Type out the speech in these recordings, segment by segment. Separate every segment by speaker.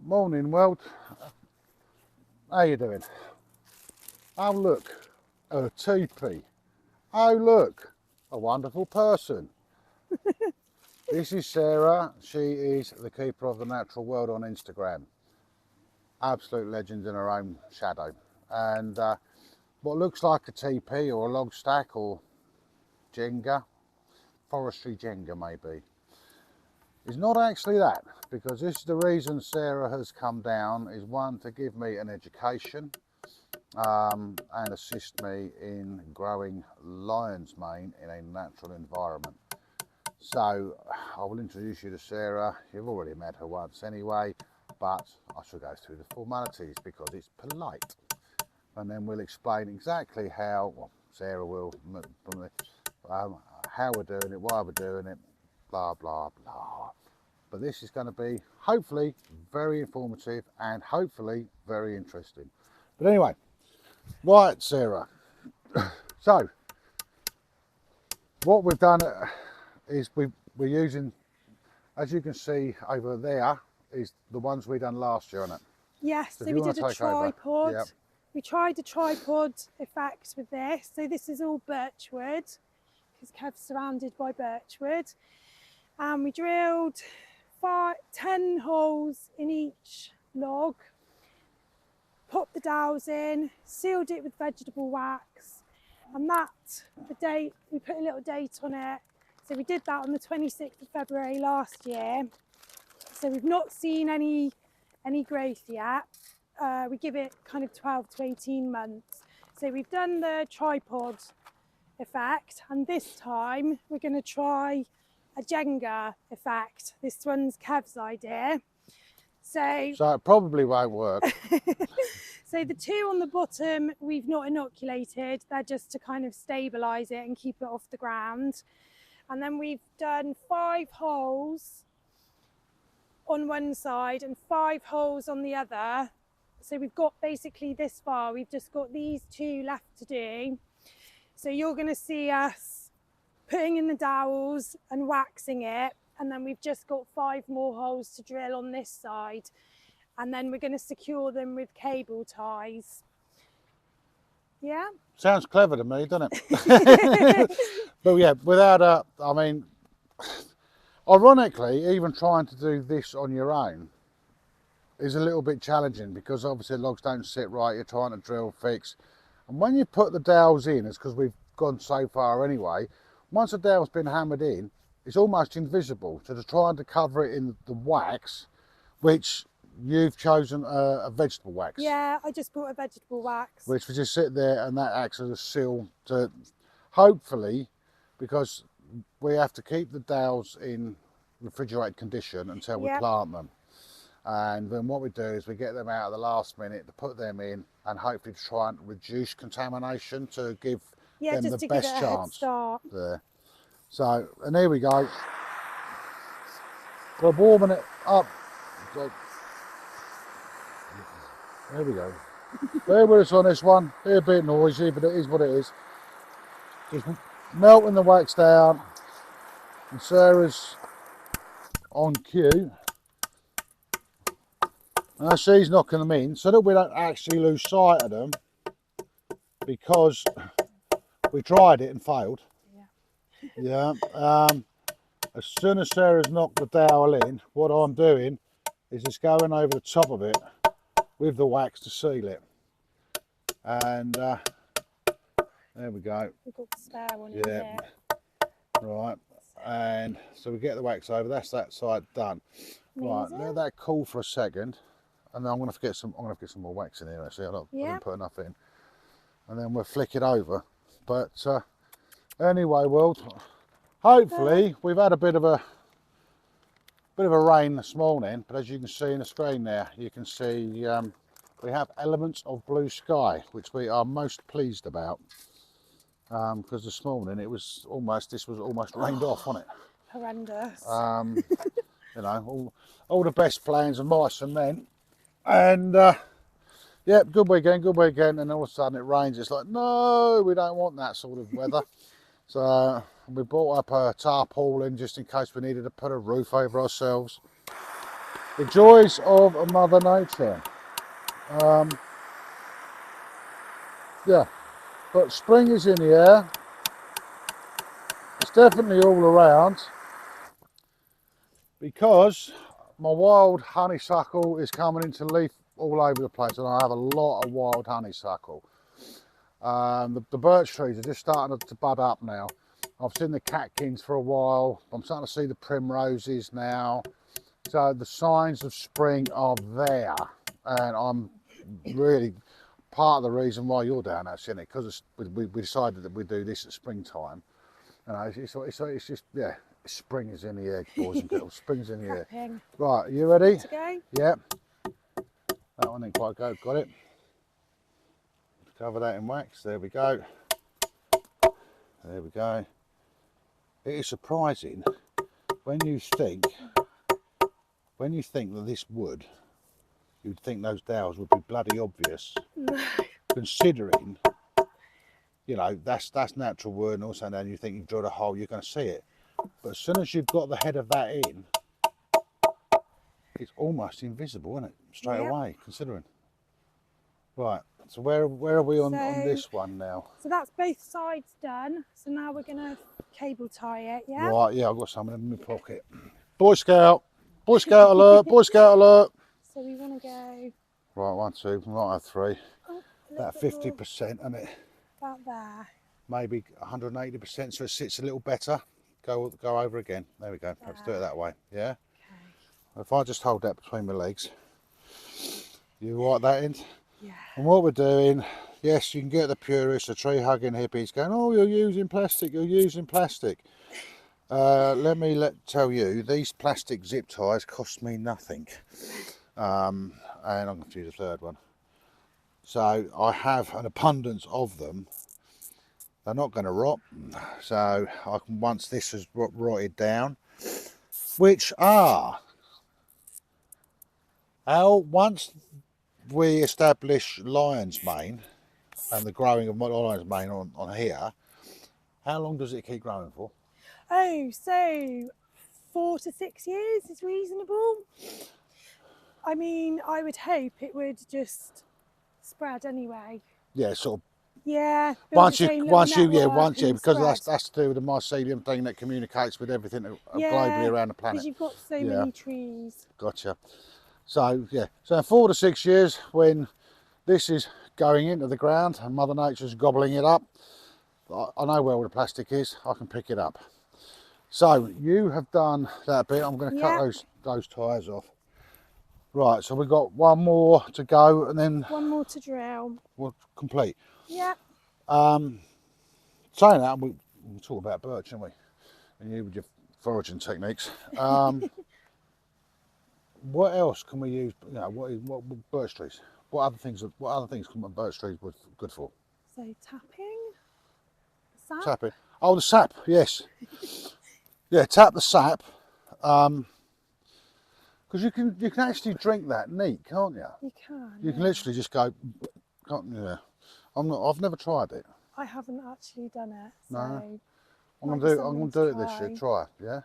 Speaker 1: Morning world, how you doing? Oh look, a teepee. Oh look, a wonderful person. This is Sarah. She is the keeper of the natural world on Instagram. Absolute legend in her own shadow. And what looks like a teepee or a log stack or Jenga, forestry Jenga maybe, is not actually that, because this is the reason Sarah has come down, is one, to give me an education and assist me in growing lion's mane in a natural environment. So I will introduce you to Sarah. You've already met her once anyway, but I shall go through the formalities because it's polite, and then we'll explain exactly how, well, Sarah will, how we're doing it, why we're doing it, blah blah blah. But this is going to be hopefully very informative and hopefully very interesting. But anyway, right, Sarah, so what we've done is we're using, as you can see over there, is the ones we done last year, isn't it?
Speaker 2: Yes, so we did a tripod.
Speaker 1: Yep.
Speaker 2: We tried a tripod effect with this. So this is all birch wood, because Kev's surrounded by birch wood. And we drilled 10 holes in each log, popped the dowels in, sealed it with vegetable wax, and the date, we put a little date on it. So we did that on the 26th of February last year. So we've not seen any growth yet. We give it kind of 12 to 18 months. So we've done the tripod effect, and this time we're going to try a Jenga effect. This one's Kev's idea. So
Speaker 1: it probably won't work.
Speaker 2: So the two on the bottom we've not inoculated. They're just to kind of stabilise it and keep it off the ground. And then we've done 5 holes on one side and 5 holes on the other. So we've got basically this far. We've just got these 2 left to do. So you're going to see us putting in the dowels and waxing it, and then we've just got 5 more holes to drill on this side, and then we're going to secure them with cable ties. Yeah,
Speaker 1: sounds clever to me, doesn't it? But yeah, without I mean, ironically, even trying to do this on your own is a little bit challenging, because obviously logs don't sit right. You're trying to drill, fix, and when you put the dowels in, it's because we've gone so far anyway. Once the dowel's been hammered in, it's almost invisible. So to try and cover it in the wax, which you've chosen a vegetable wax.
Speaker 2: Yeah, I just bought a vegetable wax.
Speaker 1: Which we just sit there, and that acts as a seal to, hopefully, because we have to keep the dowels in refrigerated condition until we plant them. And then what we do is we get them out at the last minute to put them in, and hopefully to try and reduce contamination to give them
Speaker 2: just
Speaker 1: the
Speaker 2: to
Speaker 1: best
Speaker 2: give it a head
Speaker 1: chance
Speaker 2: start.
Speaker 1: there. So, and here we go. We're warming it up. So, there we go. Bear with us on this one. Be a bit noisy, but it is what it is. Just melting the wax down, and Sarah's on cue. Now she's knocking them in so that we don't actually lose sight of them, because we tried it and failed. Yeah. As soon as Sarah's knocked the dowel in, what I'm doing is just going over the top of it with the wax to seal it. And there we go.
Speaker 2: We've got the spare one in there.
Speaker 1: Right. And so we get the wax over. That's that side done. Right. Let that cool for a second, and then I'm going to get some more wax in here. Actually, I didn't put enough in, and then we'll flick it over. But anyway, world, hopefully we've had a bit of a rain this morning, but as you can see in the screen there, you can see we have elements of blue sky, which we are most pleased about, because this morning this was almost rained off, wasn't it?
Speaker 2: Horrendous.
Speaker 1: You know, all the best plans of mice and men, and yeah, good weekend, and all of a sudden it rains. It's like, no, we don't want that sort of weather. So we brought up a tarpaulin just in case we needed to put a roof over ourselves. The joys of Mother Nature. Yeah, but spring is in the air. It's definitely all around because my wild honeysuckle is coming into leaf all over the place, and I have a lot of wild honeysuckle. The birch trees are just starting to bud up now. I've seen the catkins for a while. I'm starting to see the primroses now. So the signs of spring are there, and I'm really part of the reason why you're down there, isn't it? Because we decided that we'd do this at springtime. You know, it's just, yeah, spring is in the air, boys and girls. Spring's in the air. Right, you ready?
Speaker 2: To go?
Speaker 1: Yep. That one didn't quite go. Got it. Cover that in wax. There we go. There we go. It is surprising when you think that this wood, you'd think those dowels would be bloody obvious.
Speaker 2: No.
Speaker 1: Considering, you know, that's natural wood, and also then you think you've drilled a hole, you're going to see it. But as soon as you've got the head of that in, it's almost invisible, isn't it? Straight away, considering. Right, so where are we on this one now?
Speaker 2: So that's both sides done. So now we're going to cable tie it, yeah?
Speaker 1: Right, yeah, I've got some in my pocket. Boy Scout alert, Boy Scout alert.
Speaker 2: So we want to go...
Speaker 1: Right, 1, 2, we might have 3.
Speaker 2: Oh,
Speaker 1: about 50%, isn't it?
Speaker 2: About there.
Speaker 1: Maybe 180%, so it sits a little better. Go over again. There we go. Let's do it that way. Yeah. Okay. If I just hold that between my legs, you write that in.
Speaker 2: Yeah.
Speaker 1: And what we're doing, yes, you can get the purists, the tree hugging hippies going, oh, you're using plastic, you're using plastic. Let me tell you, these plastic zip ties cost me nothing. And I'm going to use a third one. So I have an abundance of them. They're not going to rot. So I can, once this has rotted down, which are, once we establish lion's mane and the growing of lion's mane on here, how long does it keep growing for?
Speaker 2: Oh, so 4 to 6 years is reasonable. I mean, I would hope it would just spread anyway.
Speaker 1: Yeah, sort of.
Speaker 2: Yeah.
Speaker 1: Once you, because that's to do with the mycelium thing that communicates with everything globally around the planet.
Speaker 2: Because you've got so many trees.
Speaker 1: Gotcha. So yeah, so in 4 to 6 years, when this is going into the ground and Mother Nature's gobbling it up, I know where all the plastic is. I can pick it up. So you have done that bit. I'm going to cut those tyres off. Right, so we've got one more to go, and then
Speaker 2: one more to drill.
Speaker 1: We'll complete.
Speaker 2: Yeah.
Speaker 1: Saying that, we'll talk about birch, aren't we? And you with your foraging techniques. What else can we use? You know, what birch trees? What other things can birch trees be good for?
Speaker 2: So tapping, sap.
Speaker 1: Tapping. Oh, the sap. Yes. Yeah, tap the sap. Because you can actually drink that neat, can't you?
Speaker 2: You can.
Speaker 1: You can literally just go. Yeah. I've never tried it.
Speaker 2: I haven't actually done it. So
Speaker 1: no. I'm gonna do it this year. Try. Yeah.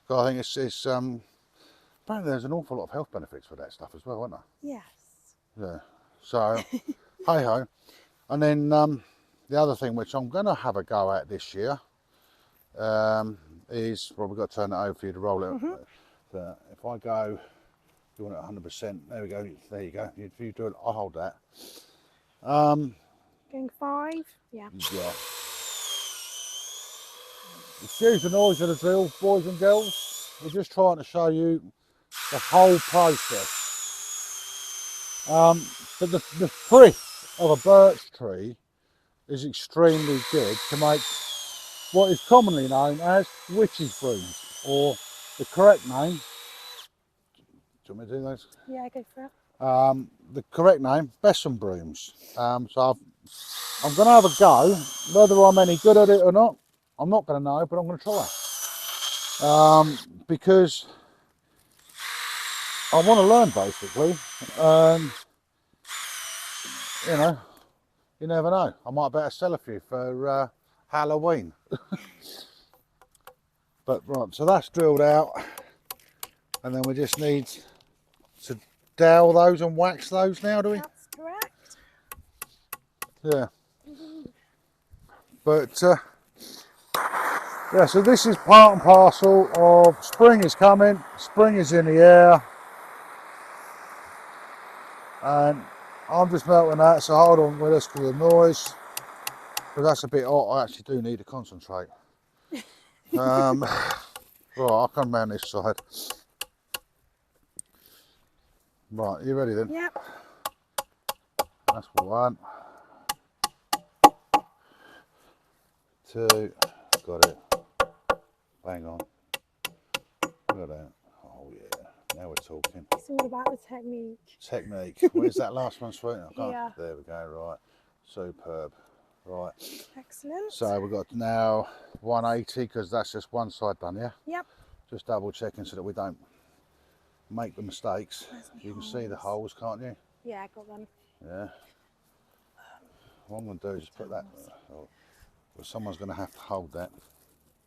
Speaker 1: So I think it's apparently there's an awful lot of health benefits for that stuff as well, aren't there?
Speaker 2: Yes.
Speaker 1: Yeah. So hey ho. And then the other thing which I'm gonna have a go at this year is, well, we've got to turn it over for you to roll it. So if I go, you want it 100%, there we go, there you go. If you do it, I'll hold that.
Speaker 2: Going 5? Yeah.
Speaker 1: Yeah. Excuse the noise of the drill, boys and girls. We're just trying to show you the whole process. But the frith of a birch tree is extremely good to make what is commonly known as witch's brooms, or the correct name. Do you want me to do those?
Speaker 2: Yeah, go for it.
Speaker 1: The correct name, Bess and Brooms. So I'm going to have a go. Whether I'm any good at it or not, I'm not going to know, but I'm going to try. Because I want to learn, basically. You know, you never know. I might better sell a few for Halloween. But right, so that's drilled out. And then we just need to dowel those and wax those now, do we?
Speaker 2: That's correct.
Speaker 1: Yeah. But yeah, so this is part and parcel of spring is coming, spring is in the air, and I'm just melting that, so hold on with us for the noise, because that's a bit hot. I actually do need to concentrate. Right, I'll come round this side. Right, you ready then?
Speaker 2: Yep.
Speaker 1: That's 1, 2, got it. Hang on. Look at that. Oh yeah, now we're talking.
Speaker 2: It's all about the technique.
Speaker 1: Technique. Where's that last one, sweet? I can't.
Speaker 2: Here.
Speaker 1: There we go, right. Superb. Right.
Speaker 2: Excellent.
Speaker 1: So we've got now 180, because that's just one side done, yeah?
Speaker 2: Yep.
Speaker 1: Just double checking so that we don't make the mistakes.
Speaker 2: Where's my
Speaker 1: You can see the
Speaker 2: holes?
Speaker 1: holes, can't you?
Speaker 2: Yeah, I got them.
Speaker 1: Yeah. What I'm going to do is just put that, well, someone's going to have to hold that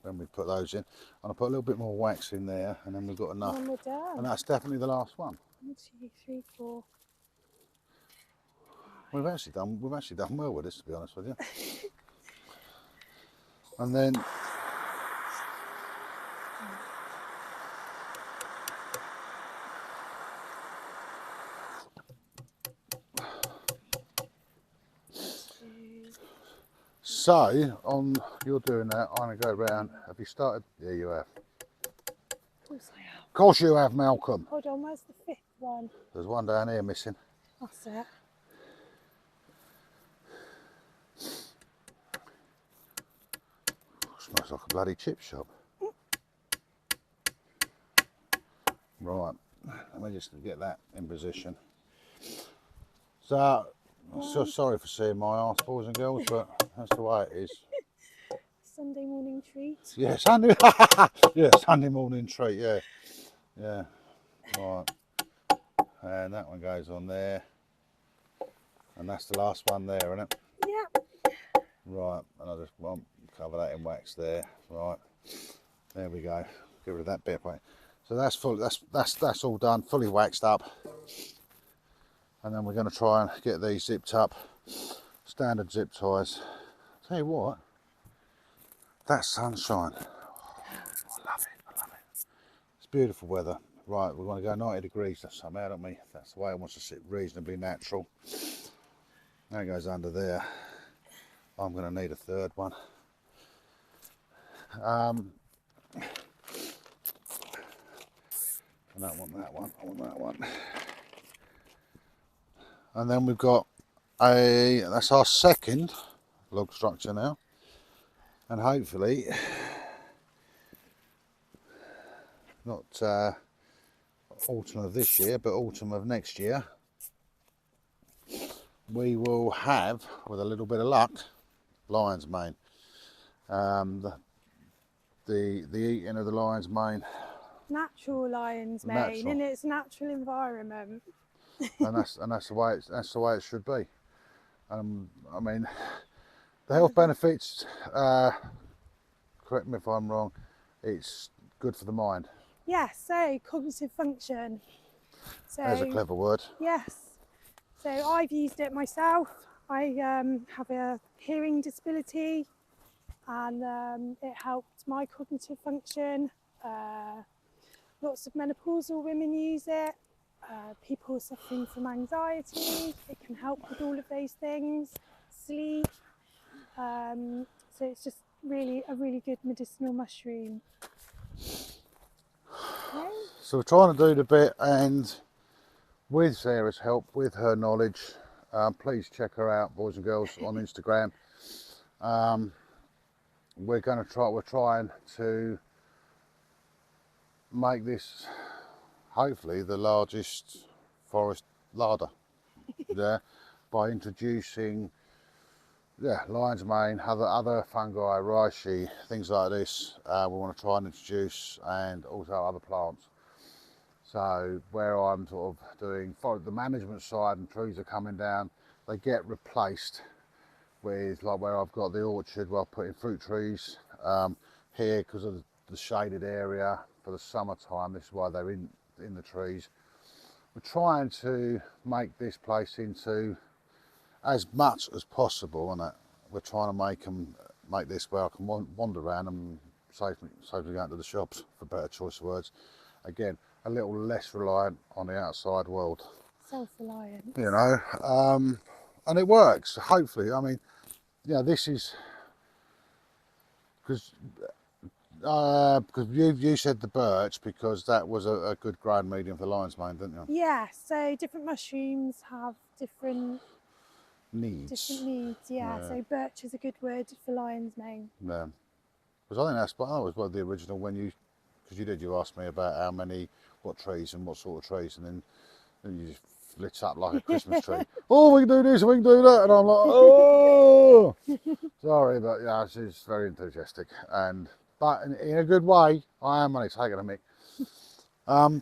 Speaker 1: when we put those in. And I'll put a little bit more wax in there, and then we've got enough.
Speaker 2: And we're done.
Speaker 1: And that's definitely the last one.
Speaker 2: 1, 2, 3, 4.
Speaker 1: We've actually done well with this, to be honest with you. And then so on, you're doing that. I'm gonna go round. Have you started? Yeah, you have.
Speaker 2: Of course I have.
Speaker 1: Of course you have, Malcolm.
Speaker 2: Hold on, where's the 5th one?
Speaker 1: There's one down here missing.
Speaker 2: That's it.
Speaker 1: Smells like a bloody chip shop. Right, let me just get that in position. So, I'm so sorry for seeing my arse, boys and girls, but that's the way it is.
Speaker 2: Sunday morning treat.
Speaker 1: Yeah, Sunday. Yeah, Sunday morning treat. Yeah, yeah. Right, and that one goes on there, and that's the last one there, isn't it?
Speaker 2: Yep.
Speaker 1: Right, and I just want to cover that in wax there. Right, there we go. Get rid of that bit, right? So that's full. That's all done, fully waxed up. And then we're going to try and get these zipped up, standard zip ties. Tell you what, that sunshine, oh, I love it, I love it. It's beautiful weather. Right, we want to go 90 degrees somehow, don't we? That's the way it wants to sit reasonably natural. That goes under there. I'm going to need a third one. And I want that one, I want that one. And then we've got that's our second log structure now. And hopefully, not autumn of this year, but autumn of next year, we will have, with a little bit of luck, lion's mane. The eating of the lion's mane.
Speaker 2: Natural lion's mane in its natural environment.
Speaker 1: and that's the way it should be. I mean, the health benefits. Correct me if I'm wrong. It's good for the mind.
Speaker 2: Yes, so cognitive function. So
Speaker 1: There's a clever word.
Speaker 2: yes. So I've used it myself. I have a hearing disability, and it helped my cognitive function. Lots of menopausal women use it. People suffering from anxiety, it can help with all of those things. Sleep. So it's just really a really good medicinal mushroom. Okay.
Speaker 1: So we're trying to do the bit, and with Sarah's help, with her knowledge, please check her out, boys and girls, on Instagram. We're trying to make this hopefully the largest forest larder there, by introducing lion's mane, other fungi, reishi, things like this. We want to try and introduce, and also other plants. So where I'm sort of doing the management side and trees are coming down, they get replaced with, like where I've got the orchard, where I've put in fruit trees. Here, because of the shaded area for the summertime, this is why they're in in the trees. We're trying to make this place into as much as possible, and we're trying to make this where I can wander around and safely going to the shops, for better choice of words. Again, a little less reliant on the outside world.
Speaker 2: Self-reliant.
Speaker 1: You know, and it works. Hopefully, I mean, yeah, this is because you said the birch because that was a good growing medium for lion's mane, didn't you?
Speaker 2: Yeah. So different mushrooms have different
Speaker 1: needs.
Speaker 2: Yeah. So birch is a good word for lion's mane.
Speaker 1: Yeah. Because I think that was one of the original because you asked me about what trees and what sort of trees, and then you just lit up like a Christmas tree. Oh, we can do this, we can do that, and I'm like, oh, sorry, but yeah, she's very enthusiastic, but in a good way. I am only taking a mick.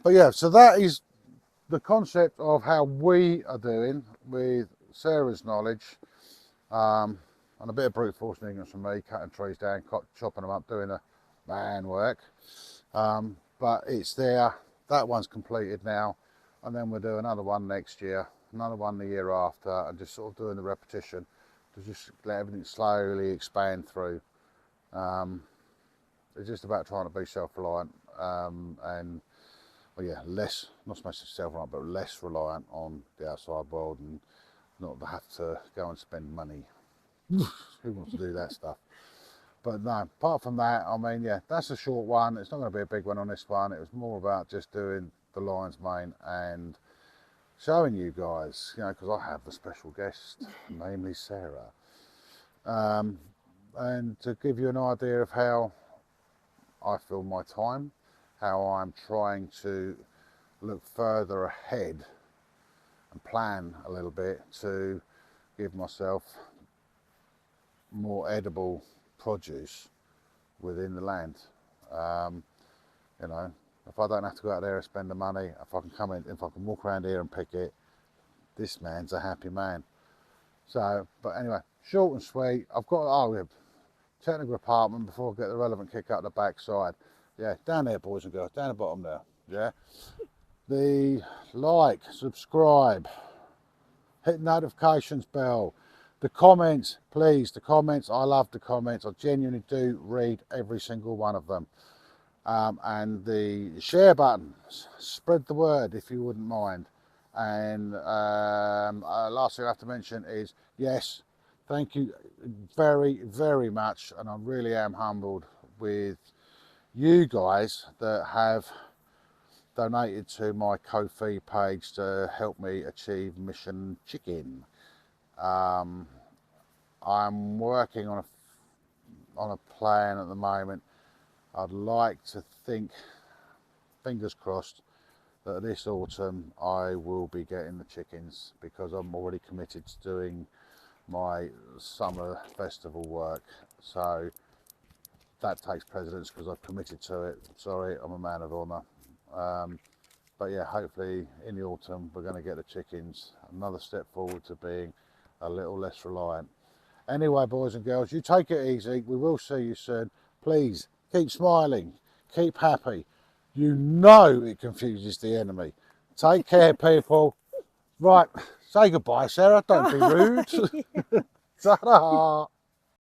Speaker 1: But yeah, so that is the concept of how we are doing with Sarah's knowledge, and a bit of brute force and ignorance from me, cutting trees down, chopping them up, doing the man work. But it's there. That one's completed now, and then we'll do another one next year, another one the year after, and just sort of doing the repetition to just let everything slowly expand through. It's just about trying to be self-reliant, and well, yeah, not so much self-reliant, but less reliant on the outside world, and not have to go and spend money. Who wants to do that stuff? But no, apart from that, I mean, yeah, that's a short one. It's not going to be a big one on this one. It was more about just doing the lion's mane and showing you guys, you know, because I have a special guest, namely Sarah, and to give you an idea of how I fill my time, how I'm trying to look further ahead and plan a little bit to give myself more edible produce within the land. You know, if I don't have to go out there and spend the money, if I can walk around here and pick it, this man's a happy man. So, but anyway, short and sweet. I've got technical apartment before I get the relevant kick up the backside. Yeah, down there, boys and girls, down the bottom there. Yeah, the like, subscribe, hit the notifications bell. The comments, please, the comments, I love the comments. I genuinely do read every single one of them. And the share buttons, spread the word if you wouldn't mind. And last thing I have to mention is, yes, thank you very, very much. And I really am humbled with you guys that have donated to my Ko-fi page to help me achieve Mission Chicken. I'm working on a plan at the moment. I'd like to think, fingers crossed, that this autumn I will be getting the chickens, because I'm already committed to doing my summer festival work. So that takes precedence because I've committed to it. Sorry, I'm a man of honour. But yeah, hopefully in the autumn we're going to get the chickens. Another step forward to being a little less reliant. Anyway, boys and girls, you take it easy. We will see you soon. Please keep smiling, keep happy. You know it confuses the enemy. Take care, people. Right, say goodbye, Sarah. Don't be rude. Ta-da.